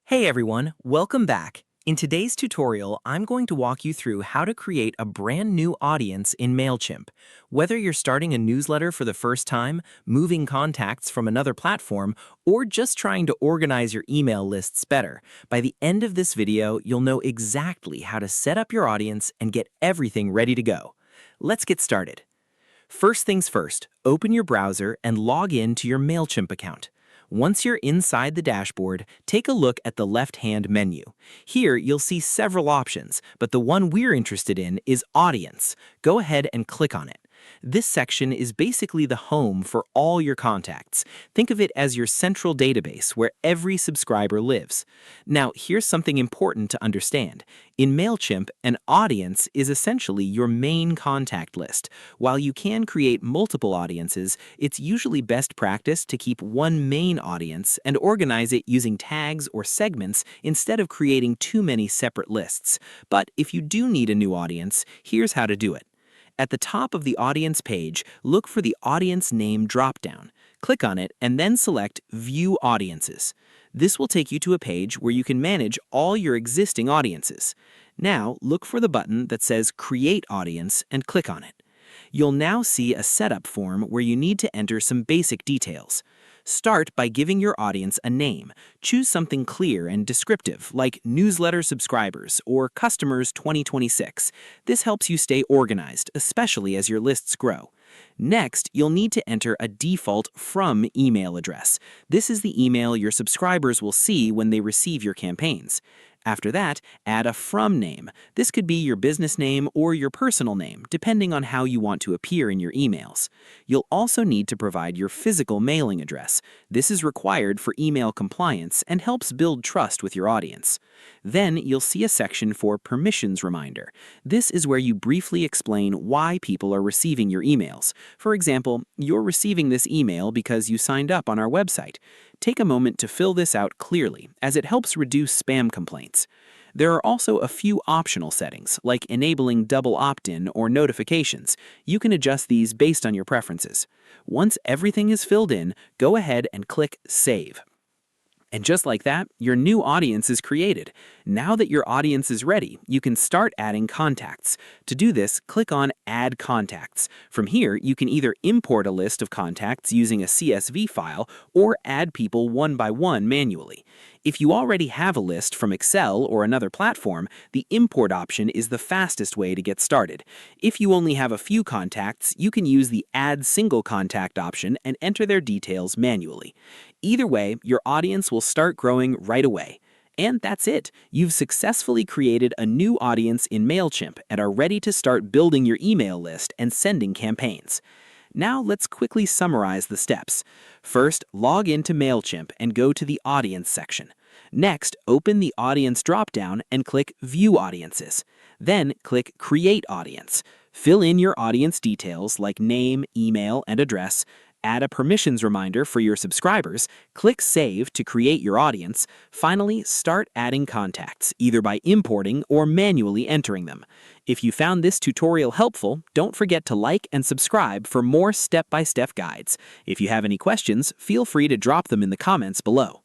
Hey everyone, welcome back. In today's tutorial, I'm going to walk you through how to create a brand new audience in Mailchimp. Whether you're starting a newsletter for the first time, moving contacts from another platform, or just trying to organize your email lists better, by the end of this video, you'll know exactly how to set up your audience and get everything ready to go. Let's get started. First things first, open your browser and log in to your Mailchimp account. Once you're inside the dashboard, take a look at the left-hand menu. Here, you'll see several options, but the one we're interested in is Audience. Go ahead and click on it. This section is basically the home for all your contacts. Think of it as your central database where every subscriber lives. Now, here's something important to understand. In Mailchimp, an audience is essentially your main contact list. While you can create multiple audiences, it's usually best practice to keep one main audience and organize it using tags or segments instead of creating too many separate lists. But if you do need a new audience, here's how to do it. At the top of the audience page, look for the audience name dropdown. Click on it and then select View Audiences. This will take you to a page where you can manage all your existing audiences. Now, look for the button that says Create Audience and click on it. You'll now see a setup form where you need to enter some basic details. Start by giving your audience a name. Choose something clear and descriptive, like Newsletter Subscribers or Customers 2026. This helps you stay organized, especially as your lists grow. Next, you'll need to enter a default From email address. This is the email your subscribers will see when they receive your campaigns. After that, add a From name. This could be your business name or your personal name, depending on how you want to appear in your emails. You'll also need to provide your physical mailing address. This is required for email compliance and helps build trust with your audience. Then you'll see a section for Permissions Reminder. This is where you briefly explain why people are receiving your emails. For example, you're receiving this email because you signed up on our website. Take a moment to fill this out clearly, as it helps reduce spam complaints. There are also a few optional settings, like enabling double opt-in or notifications. You can adjust these based on your preferences. Once everything is filled in, go ahead and click Save. And just like that, your new audience is created. Now that your audience is ready, you can start adding contacts. To do this, click on Add Contacts. From here, you can either import a list of contacts using a CSV file or add people one by one manually. If you already have a list from Excel or another platform, the import option is the fastest way to get started. If you only have a few contacts, you can use the Add Single Contact option and enter their details manually. Either way, your audience will start growing right away. And that's it. You've successfully created a new audience in Mailchimp and are ready to start building your email list and sending campaigns. Now let's quickly summarize the steps. First, log into Mailchimp and go to the Audience section. Next, open the Audience dropdown and click View Audiences. Then click Create Audience. Fill in your audience details like name, email, and address. Add a permissions reminder for your subscribers, click Save to create your audience. Finally, start adding contacts, either by importing or manually entering them. If you found this tutorial helpful, don't forget to like and subscribe for more step-by-step guides. If you have any questions, feel free to drop them in the comments below.